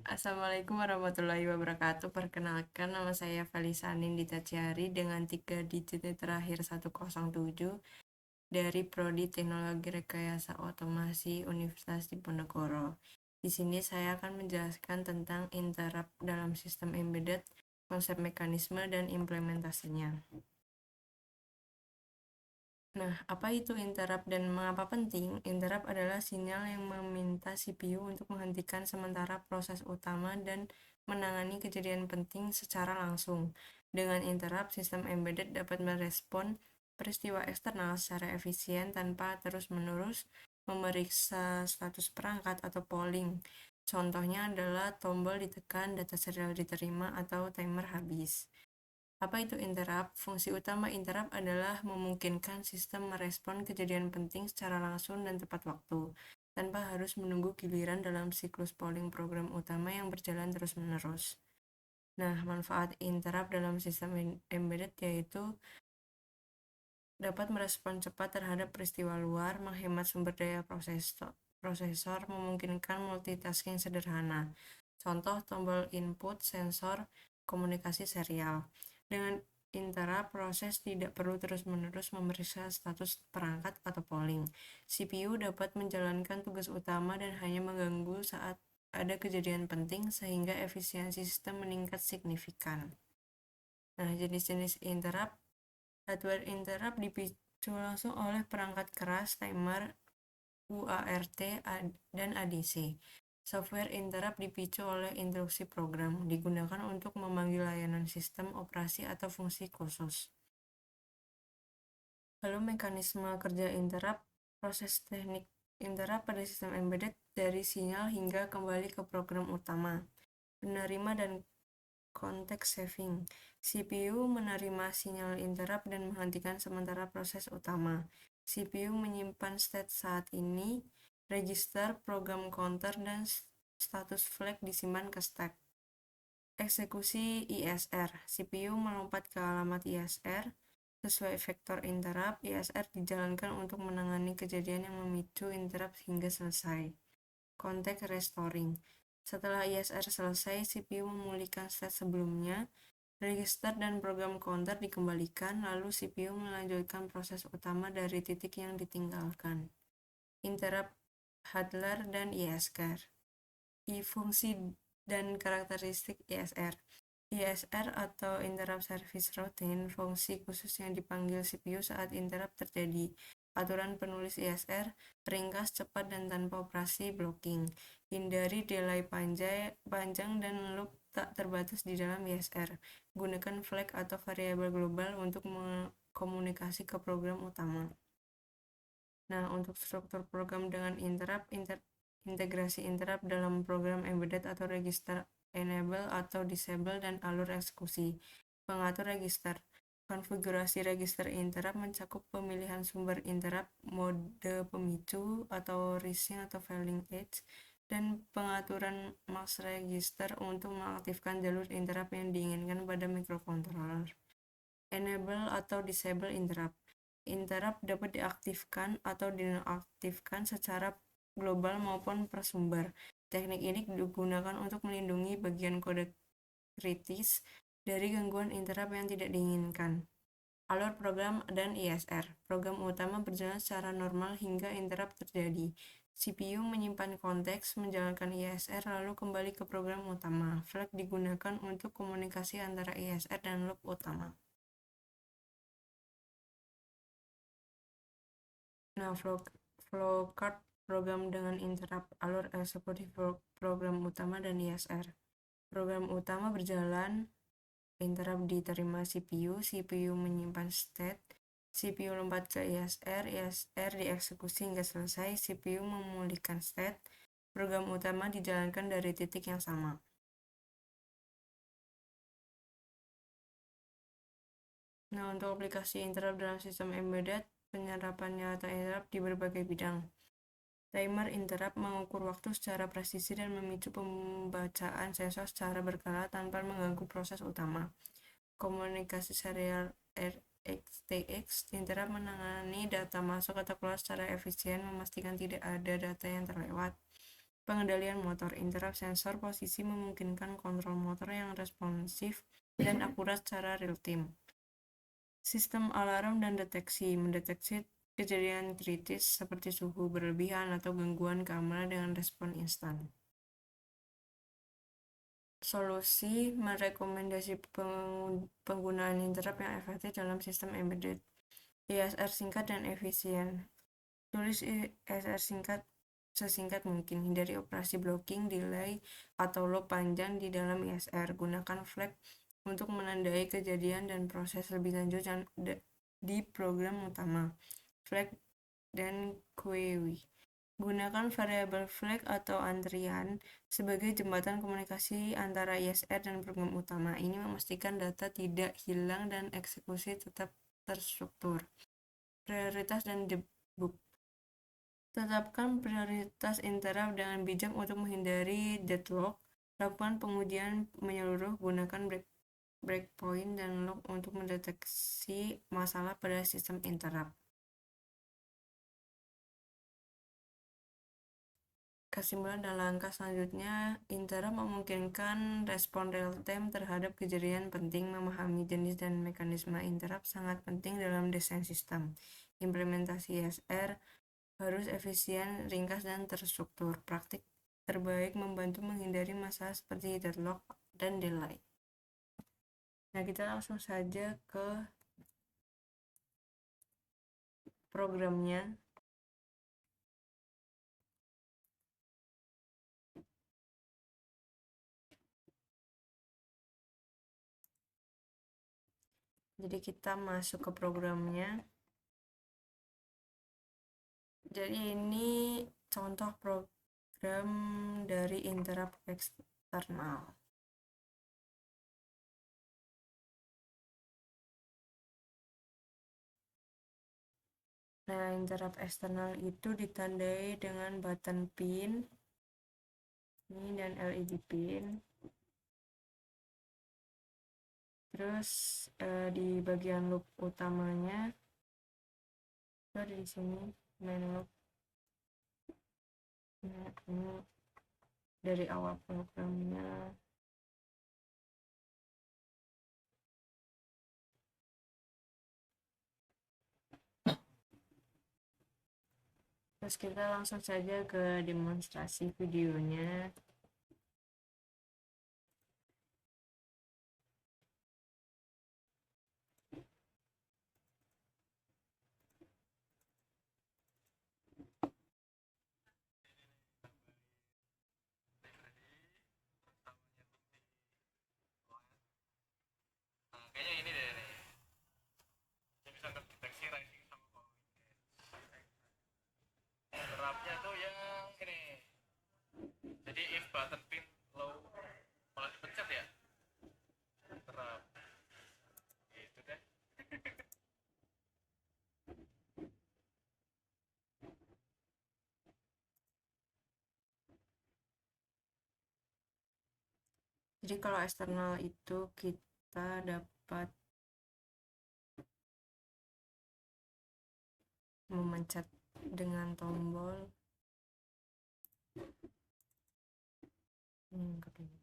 Assalamualaikum warahmatullahi wabarakatuh. Perkenalkan, nama saya Felisa Nindita Ciari dengan 3 digit terakhir 107 dari Prodi Teknologi Rekayasa Otomasi Universitas Diponegoro. Di sini saya akan menjelaskan tentang interrupt dalam sistem embedded, konsep mekanisme dan implementasinya. Nah, apa itu interrupt dan mengapa penting? Interrupt adalah sinyal yang meminta CPU untuk menghentikan sementara proses utama dan menangani kejadian penting secara langsung. Dengan interrupt, sistem embedded dapat merespon peristiwa eksternal secara efisien tanpa terus-menerus memeriksa status perangkat atau polling. Contohnya adalah tombol ditekan, data serial diterima, atau timer habis. Apa itu interrupt? Fungsi utama interrupt adalah memungkinkan sistem merespon kejadian penting secara langsung dan tepat waktu, tanpa harus menunggu giliran dalam siklus polling program utama yang berjalan terus-menerus. Nah, manfaat interrupt dalam sistem embedded yaitu dapat merespon cepat terhadap peristiwa luar, menghemat sumber daya prosesor, memungkinkan multitasking sederhana. Contoh tombol input, sensor, komunikasi serial. Dengan interrupt, proses tidak perlu terus-menerus memeriksa status perangkat atau polling. CPU dapat menjalankan tugas utama dan hanya mengganggu saat ada kejadian penting sehingga efisiensi sistem meningkat signifikan. Nah, jenis-jenis interrupt. Hardware interrupt dipicu langsung oleh perangkat keras, timer, UART, dan ADC. Software interrupt dipicu oleh instruksi program, digunakan untuk memanggil layanan sistem operasi atau fungsi khusus. Lalu mekanisme kerja interrupt, proses teknik interrupt pada sistem embedded dari sinyal hingga kembali ke program utama. Penerima dan konteks saving. CPU menerima sinyal interrupt dan menghentikan sementara proses utama. CPU menyimpan state saat ini, register, program counter, dan status flag disimpan ke stack. Eksekusi ISR. CPU melompat ke alamat ISR sesuai vektor interrupt. ISR dijalankan untuk menangani kejadian yang memicu interrupt hingga selesai. Konteks restoring. Setelah ISR selesai, CPU memulihkan state sebelumnya, register dan program counter dikembalikan, lalu CPU melanjutkan proses utama dari titik yang ditinggalkan. Interrupt handler dan ISR. Fungsi dan karakteristik ISR. ISR atau Interrupt Service Routine, fungsi khusus yang dipanggil CPU saat interrupt terjadi. Aturan penulis ISR, ringkas, cepat, dan tanpa operasi blocking. Hindari delay panjang dan loop tak terbatas di dalam ISR. Gunakan flag atau variabel global untuk komunikasi ke program utama. Nah, untuk struktur program dengan interrupt, integrasi interrupt dalam program embedded atau register enable atau disable dan alur eksekusi. Pengatur register. Konfigurasi register interrupt mencakup pemilihan sumber interrupt, mode pemicu atau rising atau failing edge, dan pengaturan max register untuk mengaktifkan jalur interrupt yang diinginkan pada microcontroller. Enable atau disable interrupt. Interrupt dapat diaktifkan atau dinonaktifkan secara global maupun per sumber. Teknik ini digunakan untuk melindungi bagian kode kritis dari gangguan interrupt yang tidak diinginkan. Alur program dan ISR. Program utama berjalan secara normal hingga interrupt terjadi. CPU menyimpan konteks, menjalankan ISR, lalu kembali ke program utama. Flag digunakan untuk komunikasi antara ISR dan loop utama. Nah, flowchart program dengan interrupt, alur eksekusi program utama dan ISR. Program utama berjalan, interrupt diterima CPU menyimpan state, CPU lompat ke ISR dieksekusi hingga selesai, CPU memulihkan state, program utama dijalankan dari titik yang sama. Nah, untuk aplikasi interrupt dalam sistem embedded, penyerapan nyata interrupt di berbagai bidang. Timer interrupt mengukur waktu secara presisi dan memicu pembacaan sensor secara berkala tanpa mengganggu proses utama. Komunikasi serial RxTx interrupt menangani data masuk atau keluar secara efisien, memastikan tidak ada data yang terlewat. Pengendalian motor. Interrupt sensor posisi memungkinkan kontrol motor yang responsif dan akurat secara real-time. Sistem alarm dan deteksi. Mendeteksi kejadian kritis seperti suhu berlebihan atau gangguan keamanan dengan respon instan. Solusi merekomendasi penggunaan interrupt yang efektif dalam sistem embedded. ISR singkat dan efisien. Tulis ISR singkat sesingkat mungkin. Hindari operasi blocking, delay, atau loop panjang di dalam ISR. Gunakan flag untuk menandai kejadian dan proses lebih lanjut di program utama. Flag dan queue. Gunakan variabel flag atau antrian sebagai jembatan komunikasi antara ISR dan program utama. Ini memastikan data tidak hilang dan eksekusi tetap terstruktur. Prioritas dan debug. Tetapkan prioritas interrupt dengan bijak untuk menghindari deadlock. Lakukan pengujian menyeluruh. Gunakan breakpoint dan log untuk mendeteksi masalah pada sistem interrupt. Kesimpulan dan langkah selanjutnya, interrupt memungkinkan respon real-time terhadap kejadian penting. Memahami jenis dan mekanisme interrupt sangat penting dalam desain sistem. Implementasi ISR harus efisien, ringkas, dan terstruktur. Praktik terbaik membantu menghindari masalah seperti deadlock dan delay. Nah, kita langsung saja ke programnya. Jadi kita masuk ke programnya. Jadi ini contoh program dari interrupt eksternal. Nah, interrupt eksternal itu ditandai dengan button pin ini dan LED pin. Terus di bagian loop utamanya itu ada di sini main loop. Nah, ini dari awal programnya. Terus kita langsung saja ke demonstrasi videonya. Kayaknya ini deh nih. Dia bisa terdeteksi rising sama falling. Terapnya tuh yang ini. Jadi if button pin low malah dipencet ya. Terap. Gitu deh. Jadi kalau eksternal itu kita dapat memencet dengan tombol kedua.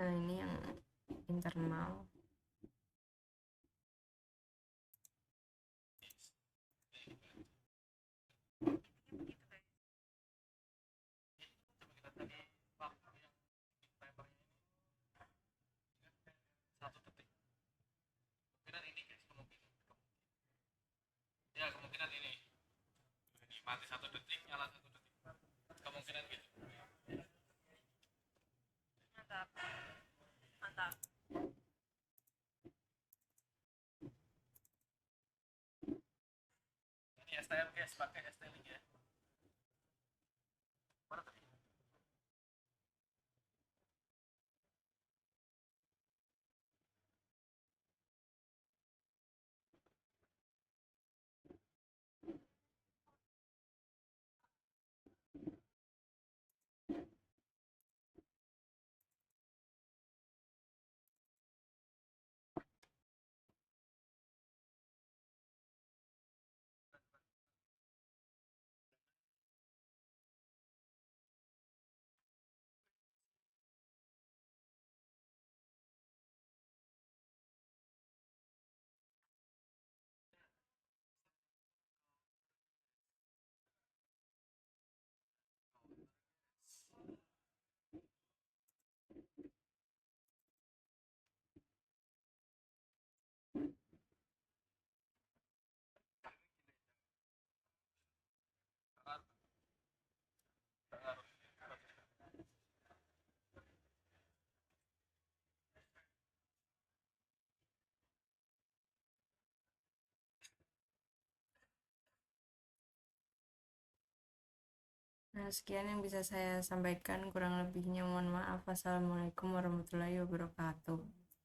Nah, ini yang internal. Coba kita tadi waktu yang timernya ini 1 detik. Kemungkinan ini guys, kemungkinan. Ya kemungkinan ini. Ini mati 1 detik, nyala 1 detik. Kemungkinan gitu. Mantap. Mantap. STM guys, pakai ST-Link ya. Mana tadi? Nah, sekian yang bisa saya sampaikan, kurang lebihnya mohon maaf. Wassalamualaikum warahmatullahi wabarakatuh.